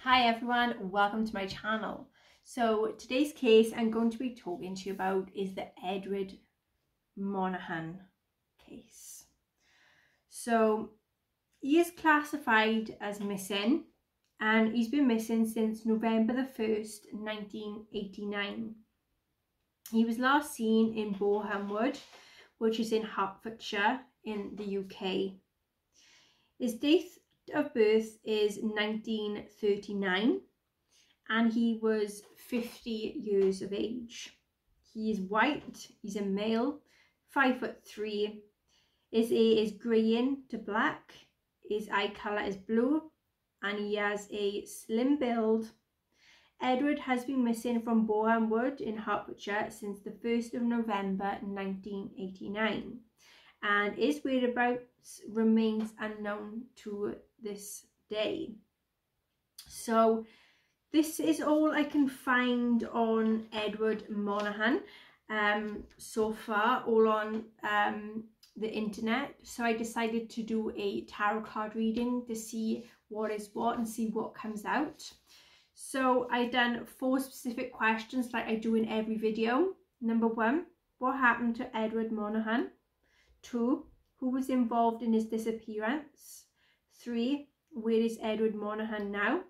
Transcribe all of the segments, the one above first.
Hi everyone, welcome to my channel. So today's case I'm going to be talking to you about is the Edward Monahan case. So he is classified as missing and he's been missing since November the 1st, 1989. He was last seen in Monahan Wood, which is in Hertfordshire in the UK. His date of birth is 1939 and he was 50 years of age. He is white, he's a male, 5'3". His hair is greying to black, his eye colour is blue, and he has a slim build. Edward has been missing from Monahan Wood in Hertfordshire since the 1st of November 1989, and his whereabouts remains unknown to this day. So this is all I can find on Edward Monahan so far, all on the internet. So I decided to do a tarot card reading to see what is what and see what comes out. So I done 4 specific questions like I do in every video. Number 1, what happened to Edward Monahan? 2, who was involved in his disappearance? 3, where is Edward Monahan now?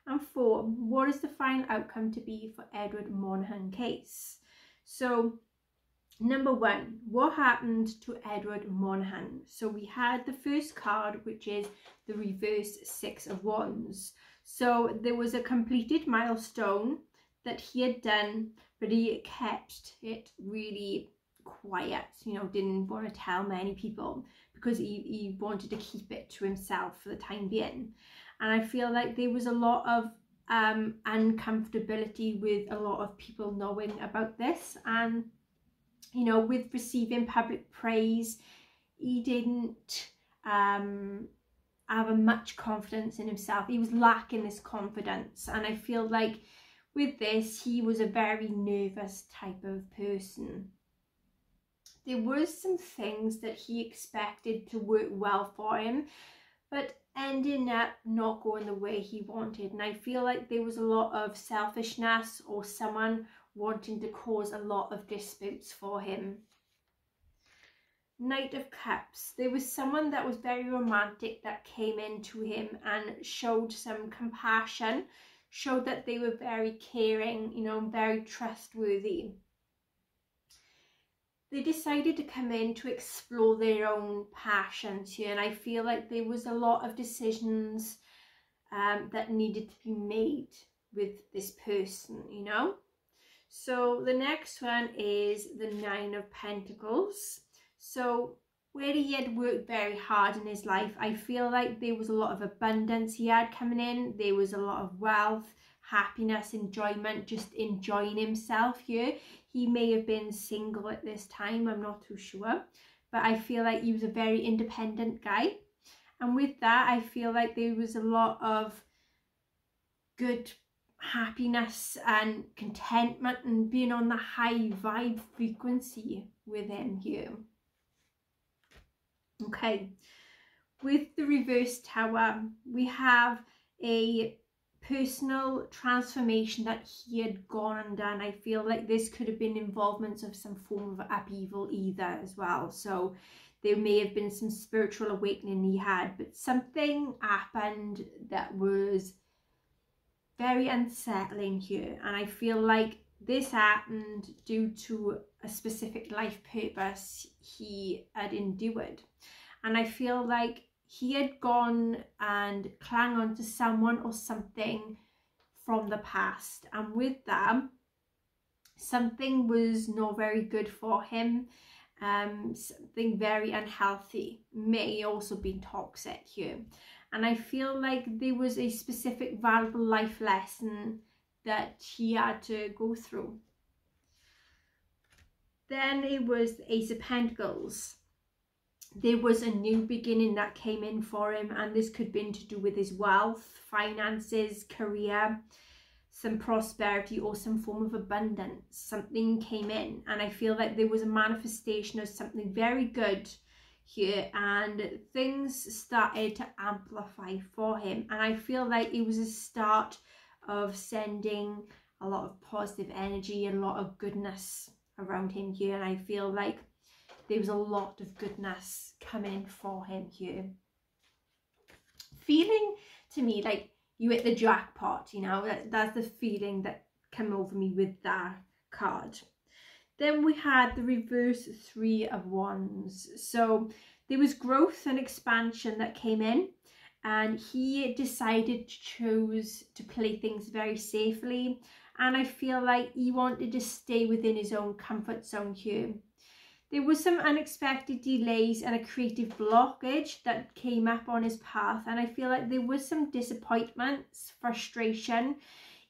And 4, what is the final outcome to be for Edward Monahan case? So number 1, what happened to Edward Monahan? So we had the first card, which is the reverse 6 of Wands. So there was a completed milestone that he had done, but he kept it really quiet, you know, didn't want to tell many people because he wanted to keep it to himself for the time being. And I feel like there was a lot of uncomfortability with a lot of people knowing about this, and you know, with receiving public praise, he didn't have much confidence in himself. He was lacking this confidence, and I feel like with this he was a very nervous type of person. There were some things that he expected to work well for him, but ending up not going the way he wanted. And I feel like there was a lot of selfishness or someone wanting to cause a lot of disputes for him. Knight of Cups. There was someone that was very romantic that came into him and showed some compassion, showed that they were very caring, you know, very trustworthy. They decided to come in to explore their own passions here, and I feel like there was a lot of decisions that needed to be made with this person, you know. So the next one is the 9 of Pentacles. So where he had worked very hard in his life, I feel like there was a lot of abundance he had coming in. There was a lot of wealth, happiness, enjoyment, just enjoying himself here. He may have been single at this time, I'm not too sure, but I feel like he was a very independent guy. And with that, I feel like there was a lot of good happiness and contentment and being on the high vibe frequency with him here. Okay, with the reverse Tower, we have a personal transformation that he had gone and done. I feel like this could have been involvement of some form of upheaval either as well. So there may have been some spiritual awakening he had, but something happened that was very unsettling here. And I feel like this happened due to a specific life purpose he had endured. And I feel like he had gone and clung on to someone or something from the past, and with that something was not very good for him. Something very unhealthy, may also be toxic here. And I feel like there was a specific valuable life lesson that he had to go through. Then it was the Ace of Pentacles. There was a new beginning that came in for him, and this could have been to do with his wealth, finances, career, some prosperity or some form of abundance. Something came in, and I feel like there was a manifestation of something very good here, and things started to amplify for him, and I feel like it was a start of sending a lot of positive energy, a lot of goodness around him here, and I feel like there was a lot of goodness coming for him here. Feeling to me like you hit the jackpot, you know, that's the feeling that came over me with that card. Then we had the reverse Three of Wands. So there was growth and expansion that came in, and he decided to choose to play things very safely. And I feel like he wanted to stay within his own comfort zone here. There was some unexpected delays and a creative blockage that came up on his path. And I feel like there was some disappointments, frustration.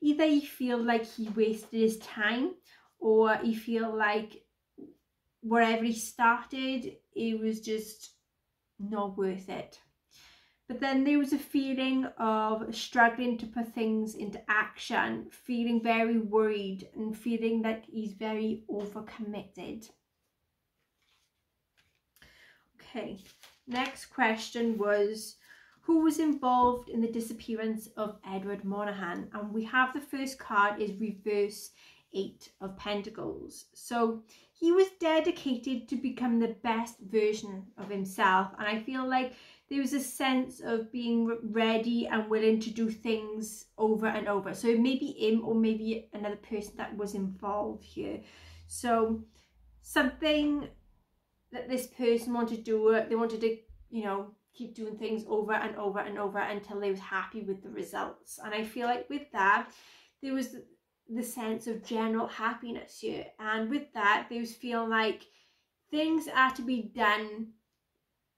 Either he feel like he wasted his time, or he feel like wherever he started, it was just not worth it. But then there was a feeling of struggling to put things into action, feeling very worried and feeling like he's very overcommitted. Okay, next question was, who was involved in the disappearance of Edward Monahan? And we have the first card is reverse Eight of Pentacles. So he was dedicated to become the best version of himself, and I feel like there was a sense of being ready and willing to do things over and over. So maybe him or maybe another person that was involved here. So something that this person wanted to do, they wanted to, you know, keep doing things over and over and over until they was happy with the results. And I feel like with that, there was the sense of general happiness here, and with that they was feeling like things had to be done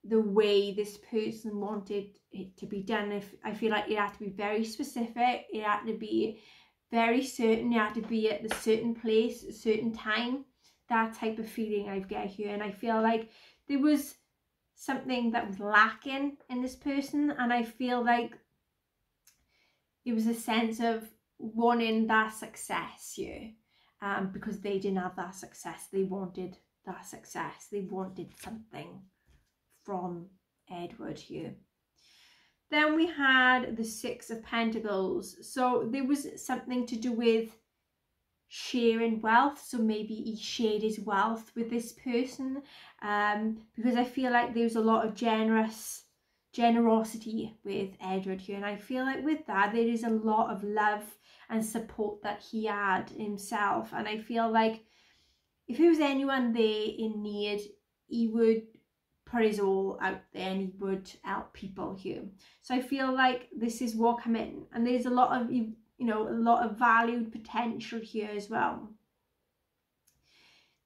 the way this person wanted it to be done. If I feel like it had to be very specific, it had to be very certain, it had to be at the certain place, a certain time, that type of feeling I get here. And I feel like there was something that was lacking in this person, and I feel like it was a sense of wanting that success here, because they didn't have that success. They wanted that success. They wanted something from Edward here. Then we had the Six of Pentacles. So there was something to do with sharing wealth. So maybe he shared his wealth with this person, because I feel like there was a lot of generosity with Edward here, and I feel like with that there is a lot of love and support that he had himself. And I feel like if there was anyone there in need, he would put his all out there and he would help people here. So I feel like this is what come in, and there's a lot of, you know, a lot of valued potential here as well.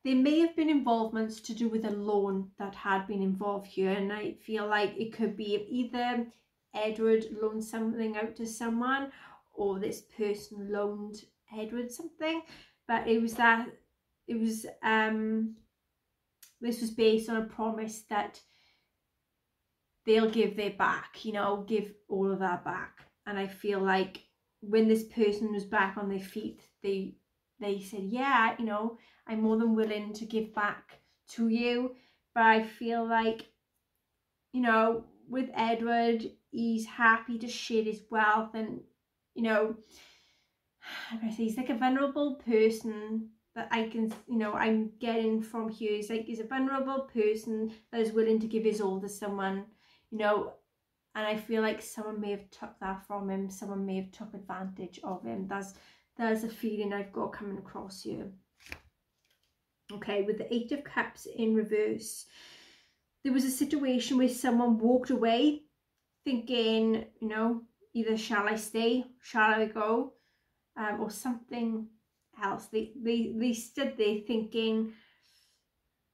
There may have been involvements to do with a loan that had been involved here, and I feel like it could be either Edward loaned something out to someone, or this person loaned Edward something. But it was that, it was this was based on a promise that they'll give their back, you know, give all of that back. And I feel like when this person was back on their feet, they said, yeah, you know, I'm more than willing to give back to you. But I feel like, you know, with Edward, he's happy to share his wealth, and, you know, he's like a vulnerable person that I can, you know, I'm getting from here. He's like, he's a vulnerable person that is willing to give his all to someone, you know, and I feel like someone may have took that from him. Someone may have took advantage of him. That's a feeling I've got coming across here. Okay, with the Eight of Cups in reverse, there was a situation where someone walked away thinking, you know, either shall I stay, shall I go, or something else. They stood there thinking,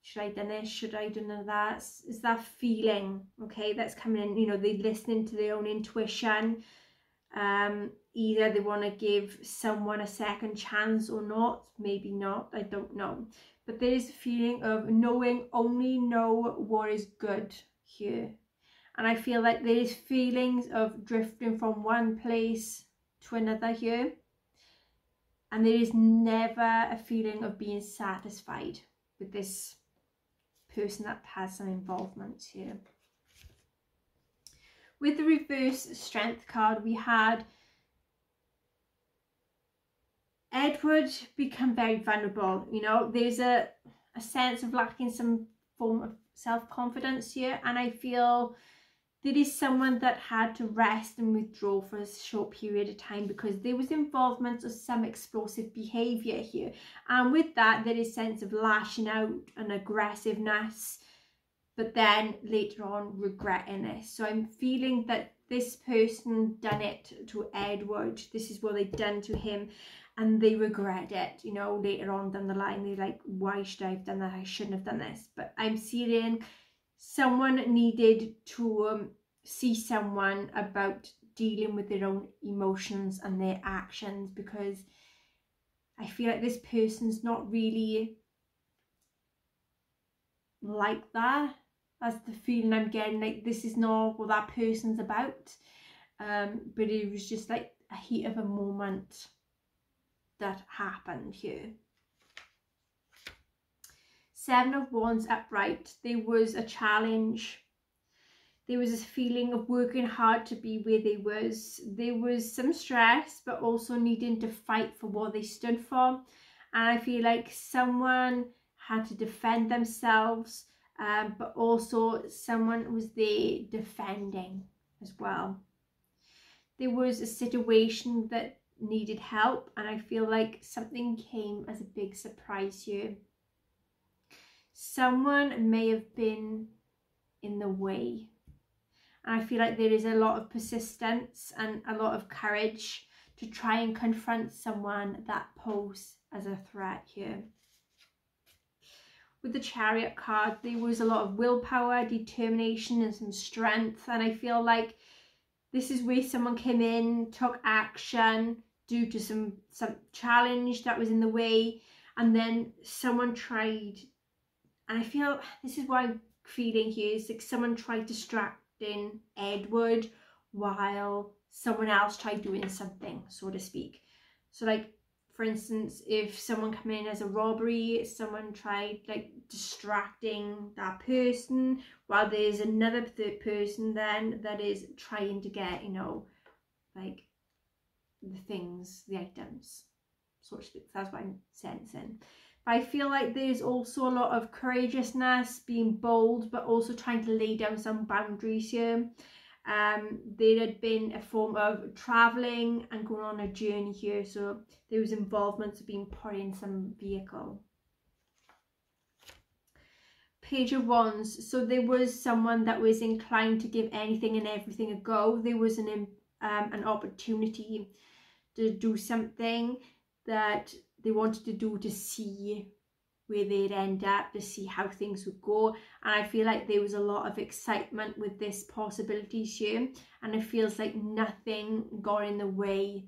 should I do this, should I do that? Is that feeling, okay, that's coming in, you know, they're listening to their own intuition. Either they want to give someone a second chance or not, maybe not, I don't know. But there is a feeling of knowing, only know what is good here. And I feel like there is feelings of drifting from one place to another here. And there is never a feeling of being satisfied with this person that has some involvement here. With the reverse strength card, we had Edward become very vulnerable. You know, there's a sense of lacking some form of self-confidence here, and I feel there is someone that had to rest and withdraw for a short period of time because there was involvement of some explosive behaviour here, and with that there is a sense of lashing out and aggressiveness, but then later on regretting this. So I'm feeling that this person done it to Edward, this is what they've done to him, and they regret it, you know, later on down the line. They're like, why should I have done that? I shouldn't have done this. But I'm seeing someone needed to see someone about dealing with their own emotions and their actions, because I feel like this person's not really like that. That's the feeling I'm getting, like this is not what that person's about. But it was just like a heat of a moment that happened here. Seven of Wands upright. There was a challenge. There was this feeling of working hard to be where they was. There was some stress, but also needing to fight for what they stood for. And I feel like someone had to defend themselves, but also someone was there defending as well. There was a situation that needed help, and I feel like something came as a big surprise here. Someone may have been in the way, and I feel like there is a lot of persistence and a lot of courage to try and confront someone that poses as a threat here. With the Chariot card, there was a lot of willpower, determination and some strength, and I feel like this is where someone came in, took action due to some challenge that was in the way, and then someone tried, and I feel this is what I'm feeling here, is like someone tried distracting Edward while someone else tried doing something, so to speak. So like, for instance, if someone come in as a robbery, someone tried like distracting that person, while there's another third person then that is trying to get, you know, like the things, the items, so to speak. That's what I'm sensing. But I feel like there's also a lot of courageousness, being bold, but also trying to lay down some boundaries here. There had been a form of travelling and going on a journey here, so there was involvement of being put in some vehicle. Page of Wands. So there was someone that was inclined to give anything and everything a go. There was an opportunity to do something that they wanted to do, to see where they'd end up, to see how things would go. And I feel like there was a lot of excitement with this possibilities here, and it feels like nothing got in the way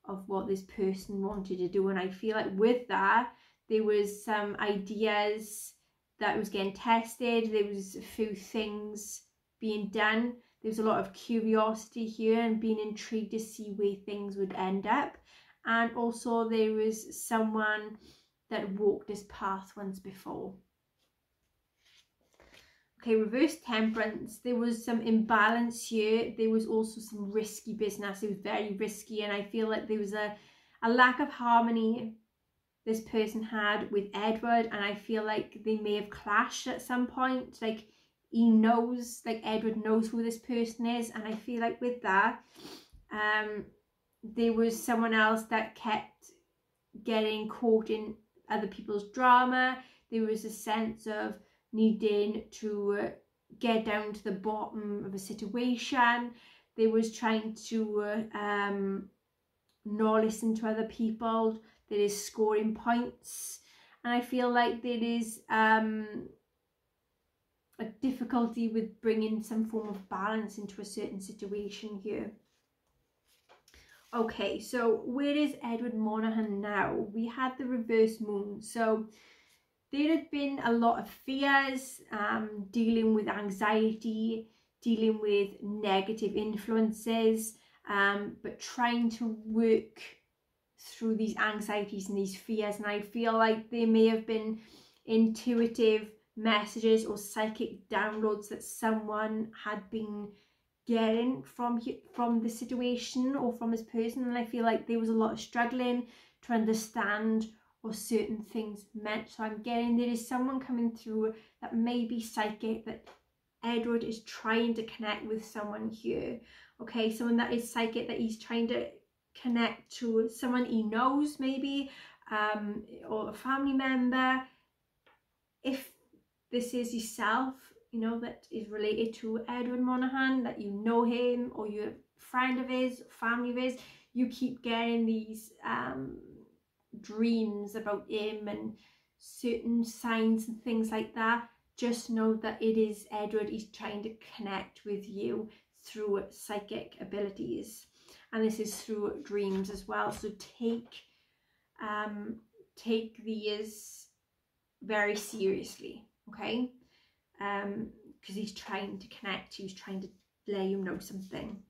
of what this person wanted to do. And I feel like with that, there was some ideas that was getting tested, there was a few things being done, there was a lot of curiosity here and being intrigued to see where things would end up. And also there was someone that walked this path once before. Okay, reverse Temperance. There was some imbalance here. There was also some risky business. It was very risky, and I feel like there was a lack of harmony this person had with Edward, and I feel like they may have clashed at some point. Like he knows, like Edward knows who this person is, and I feel like with that, there was someone else that kept getting caught in other people's drama. There was a sense of needing to get down to the bottom of a situation. They was trying to not listen to other people. There is scoring points, and I feel like there is a difficulty with bringing some form of balance into a certain situation here. Okay, so where is Edward Monahan now? We had the reverse moon, so there had been a lot of fears, dealing with anxiety, dealing with negative influences, but trying to work through these anxieties and these fears. And I feel like there may have been intuitive messages or psychic downloads that someone had been getting from the situation or from this person, and I feel like there was a lot of struggling to understand what certain things meant. So I'm getting there is someone coming through that may be psychic, that Edward is trying to connect with someone here. Okay, someone that is psychic, that he's trying to connect to someone he knows, maybe, or a family member. If this is yourself, you know, that is related to Edward Monahan, that you know him or you're a friend of his, family of his, you keep getting these dreams about him and certain signs and things like that. Just know that it is Edward. He's trying to connect with you through psychic abilities, and this is through dreams as well. So take these very seriously, okay? Because he's trying to connect, he's trying to let you know something.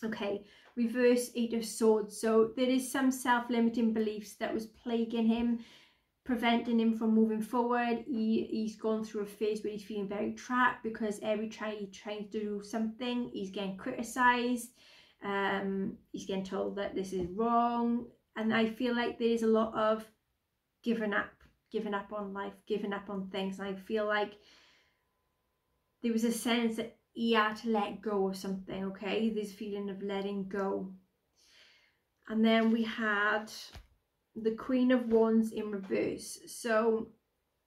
Okay, reverse 8 of Swords. So there is some self-limiting beliefs that was plaguing him, preventing him from moving forward. He's gone through a phase where he's feeling very trapped, because every time he tries to do something, he's getting criticized. He's getting told that this is wrong, and I feel like there's a lot of giving up on life, giving up on things. And I feel like there was a sense that he had to let go of something, okay? This feeling of letting go. And then we had the Queen of Wands in reverse. So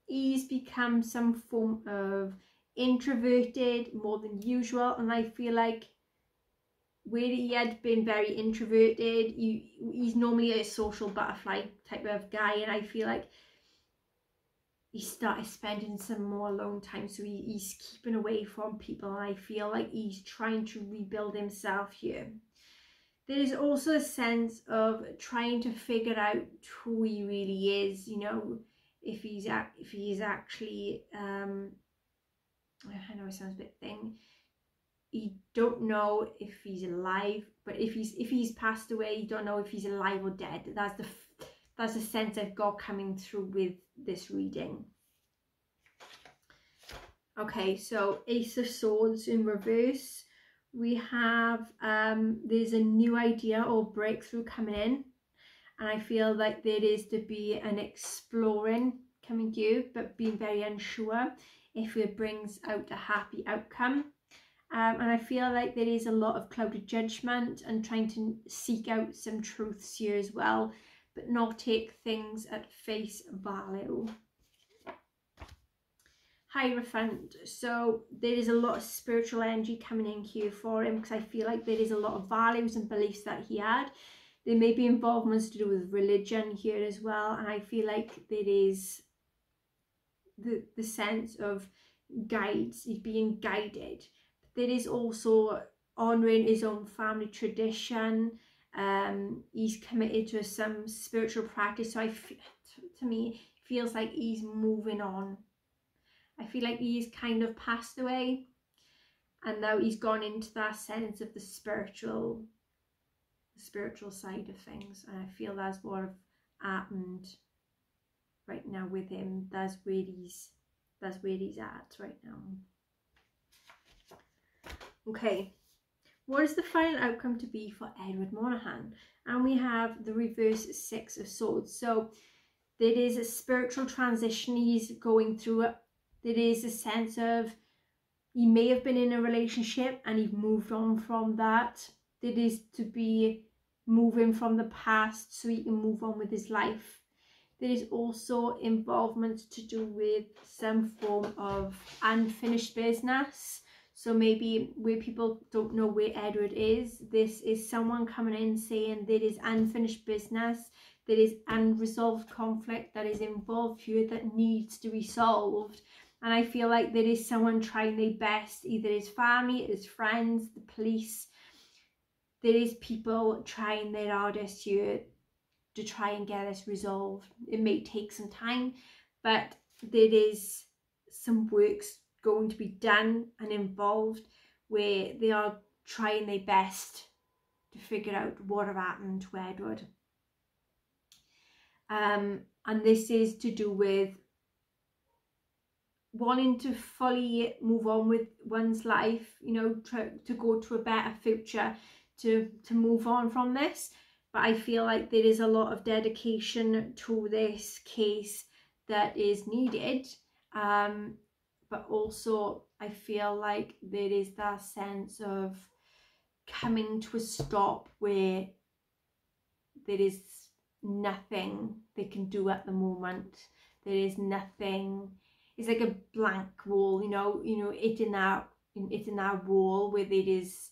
he's become some form of introverted more than usual, and I feel like where he had been very introverted, he's normally a social butterfly type of guy, and I feel like he started spending some more alone time, so he's keeping away from people, and I feel like he's trying to rebuild himself here. There's also a sense of trying to figure out who he really is, you know, if he's actually I know it sounds a bit thing, you don't know if he's alive, but if he's passed away, you don't know if he's alive or dead. That's the sense I've got coming through with this reading. Okay, so Ace of Swords in reverse. We have there's a new idea or breakthrough coming in, and I feel like there is to be an exploring coming to you, but being very unsure if it brings out a happy outcome. And I feel like there is a lot of clouded judgment and trying to seek out some truths here as well, but not take things at face value. Hierophant. So there is a lot of spiritual energy coming in here for him, because I feel like there is a lot of values and beliefs that he had. There may be involvements to do with religion here as well, and I feel like there is the sense of guides, he's being guided. There is also honouring his own family tradition. He's committed to some spiritual practice, so to me it feels like he's moving on. I feel like he's kind of passed away, and now he's gone into that sense of the spiritual side of things, and I feel that's what have happened right now with him. That's where he's at right now. Okay, what is the final outcome to be for Edward Monahan? And we have the reverse 6 of Swords. So there is a spiritual transition he's going through. There is a sense of he may have been in a relationship and he's moved on from that. There is to be moving from the past so he can move on with his life. There is also involvement to do with some form of unfinished business. So maybe where people don't know where Edward is, this is someone coming in saying there is unfinished business, there is unresolved conflict that is involved here that needs to be solved. And I feel like there is someone trying their best, either his family, his friends, the police. There is people trying their hardest here to try and get this resolved. It may take some time, but there is some works going to be done and involved where they are trying their best to figure out what have happened to Edward. And this is to do with wanting to fully move on with one's life, you know, to go to a better future, to move on from this. But I feel like there is a lot of dedication to this case that is needed. But also I feel like there is that sense of coming to a stop where there is nothing they can do at the moment. There is nothing. It's like a blank wall, you know, it's in that wall where there is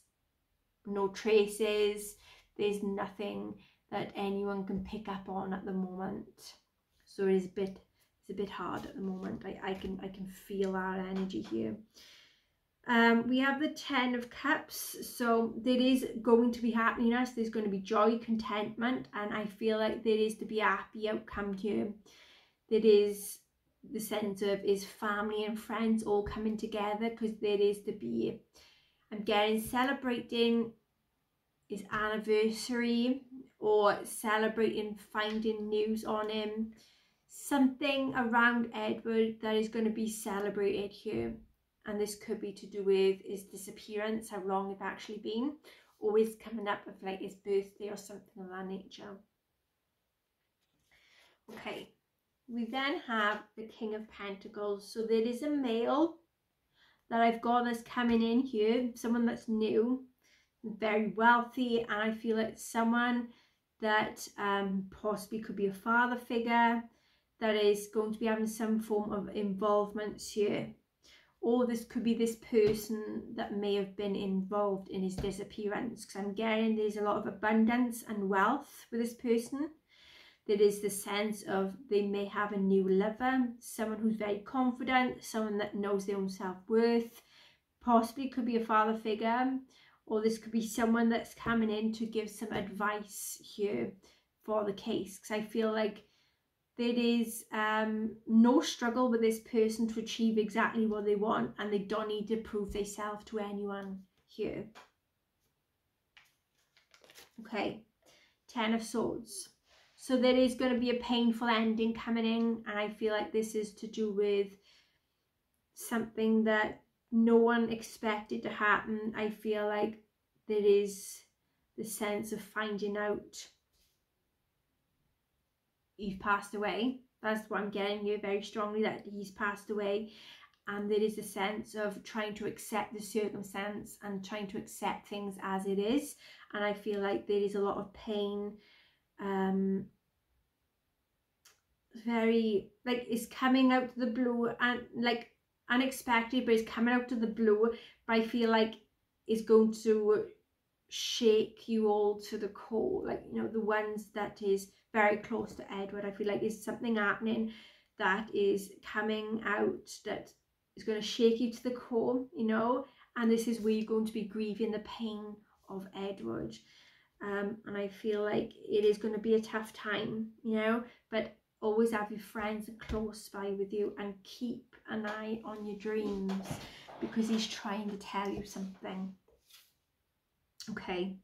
no traces. There's nothing that anyone can pick up on at the moment. So it's a bit hard at the moment. I can feel our energy here. We have the 10 of Cups, so there is going to be happiness, there's going to be joy, contentment, and I feel like there is to be a happy outcome here. There is the sense of is family and friends all coming together, because there is to be, I'm getting celebrating his anniversary or celebrating finding news on him. Something around Edward that is going to be celebrated here. And this could be to do with his disappearance, how long it's actually been, always coming up with like his birthday or something of that nature. Okay, we then have the King of Pentacles. So there is a male that I've got that's coming in here, someone that's new, very wealthy, and I feel it's someone that possibly could be a father figure that is going to be having some form of involvement here. Or this could be this person that may have been involved in his disappearance, because I'm getting there's a lot of abundance and wealth with this person. There is the sense of they may have a new lover, someone who's very confident, someone that knows their own self-worth, possibly could be a father figure, or this could be someone that's coming in to give some advice here for the case, because I feel like there is no struggle with this person to achieve exactly what they want, and they don't need to prove themselves to anyone here. Okay, 10 of Swords. So there is going to be a painful ending coming in, and I feel like this is to do with something that no one expected to happen. I feel like there is the sense of finding out he's passed away. That's what I'm getting here very strongly, that he's passed away. And there is a sense of trying to accept the circumstance and trying to accept things as it is. And I feel like there is a lot of pain, very, like, it's coming out of the blue and like unexpected, but it's coming out of the blue. But I feel like it's going to shake you all to the core, like, you know, the ones that is very close to Edward. I feel like there's something happening that is coming out that is going to shake you to the core, you know, and this is where you're going to be grieving the pain of Edward. And I feel like it is going to be a tough time, you know, but always have your friends close by with you and keep an eye on your dreams, because he's trying to tell you something. Okay,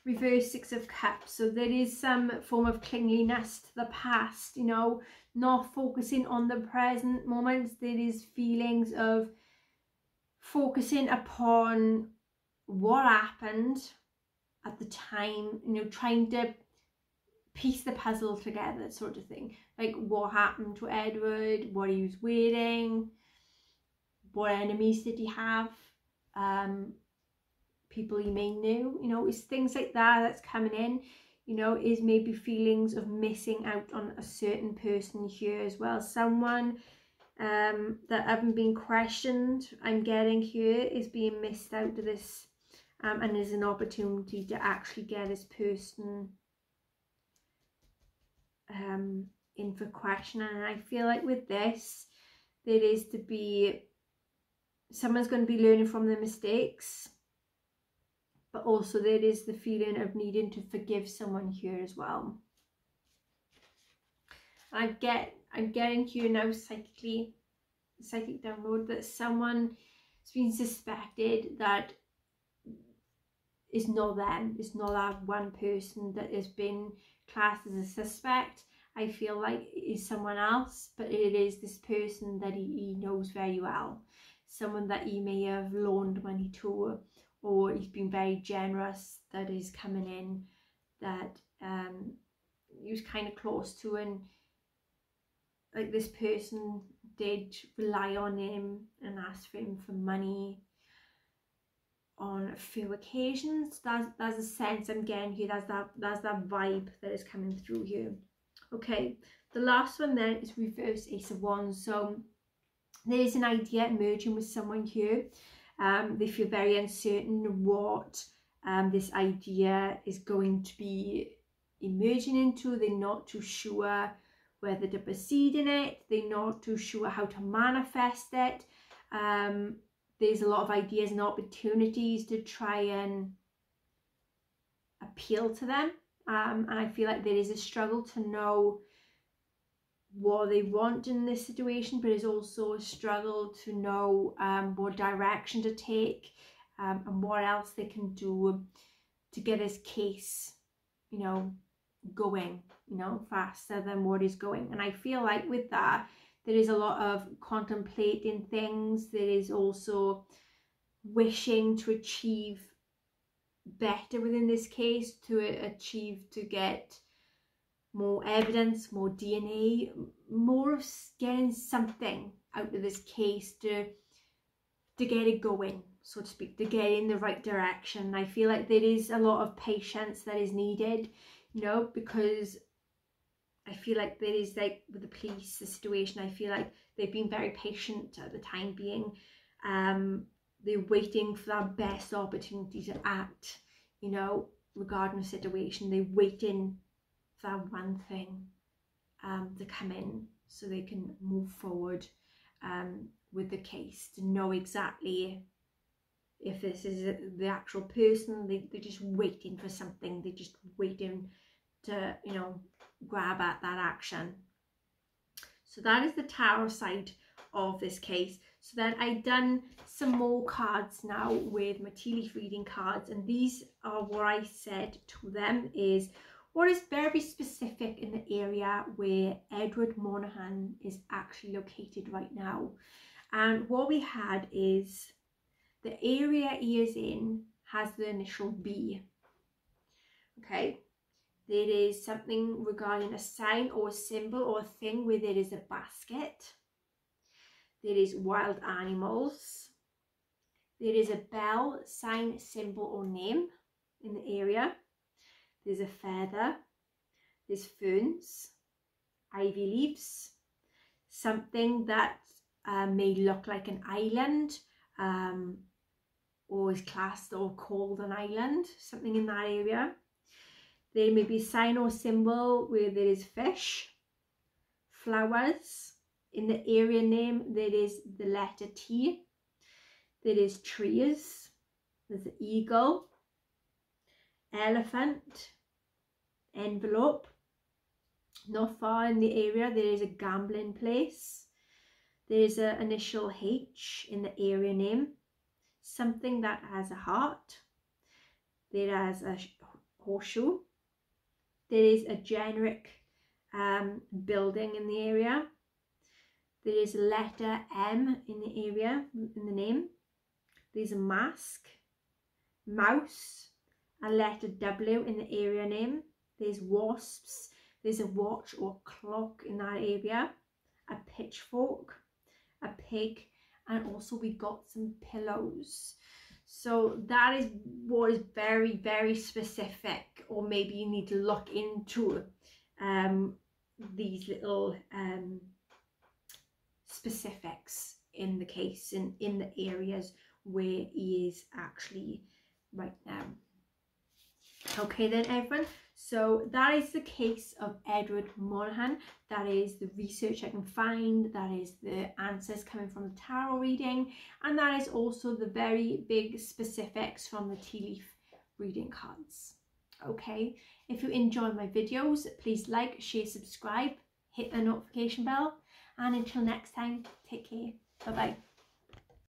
reverse 6 of Cups. So there is some form of clinginess to the past, you know, not focusing on the present moments. There is feelings of focusing upon what happened at the time, you know, trying to piece the puzzle together, sort of thing. Like, what happened to Edward, what he was wearing, what enemies did he have, people he may know, you know, it's things like that that's coming in, you know, is maybe feelings of missing out on a certain person here as well. Someone that haven't been questioned, I'm getting here, is being missed out of this, and there's an opportunity to actually get this person in for questioning. And I feel like with this, there is to be, someone's going to be learning from their mistakes, but also there is the feeling of needing to forgive someone here as well. I'm getting here now psychic download, that someone has been suspected that is not them. It's not that one person that has been classed as a suspect, I feel like is someone else, but it is this person that he knows very well. Someone that he may have loaned money to, or he's been very generous, that is coming in, that he was kind of close to, and like this person did rely on him and ask for him for money on a few occasions. That's a sense I'm getting here. That's that vibe that is coming through here. Okay, the last one then is reverse Ace of Wands. So there is an idea emerging with someone here. They feel very uncertain what this idea is going to be emerging into. They're not too sure whether to proceed in it. They're not too sure how to manifest it. There's a lot of ideas and opportunities to try and appeal to them. And I feel like there is a struggle to know what they want in this situation, but it's also a struggle to know what direction to take, and what else they can do to get this case, you know, going, you know, faster than what is going. And I feel like with that, there is a lot of contemplating things. There is also wishing to achieve better within this case, to get more evidence, more DNA, more of getting something out of this case to get it going, so to speak, to get in the right direction. I feel like there is a lot of patience that is needed, you know, because I feel like there is, like with the police, the situation, I feel like they've been very patient at the time being. They're waiting for that best opportunity to act, you know, regarding the situation. They're waiting for that one thing to come in so they can move forward with the case, to know exactly if this is the actual person. They're just waiting for something. They're just waiting to, you know, grab at that action. So that is the tarot side of this case. So then I've done some more cards now with my tea leaf reading cards, and these are what I said to them is what is very specific in the area where Edward Monahan is actually located right now. And what we had is the area he is in has the initial B. Okay, there is something regarding a sign or a symbol or a thing where there is a basket. There is wild animals. There is a bell, sign, symbol or name in the area. There's a feather. There's ferns, ivy leaves, something that may look like an island, or is classed or called an island, something in that area. There may be a sign or symbol where there is fish, flowers. In the area name, there is the letter T. There is trees. There's an eagle, elephant, envelope. Not far in the area, there is a gambling place. There is an initial H in the area name. Something that has a heart. There is a horseshoe. There is a generic building in the area. There is a letter M in the area, in the name. There's a mask, mouse, a letter W in the area name. There's wasps. There's a watch or clock in that area. A pitchfork, a pig, and also we got some pillows. So that is what is very, very specific, or maybe you need to look into these little specifics in the case and in the areas where he is actually right now. Okay then everyone, so that is the case of Edward Monahan. That is the research I can find, that is the answers coming from the tarot reading, and that is also the very big specifics from the tea leaf reading cards. Okay, if you enjoy my videos, please like, share, subscribe, hit the notification bell, and until next time, take care. Bye bye.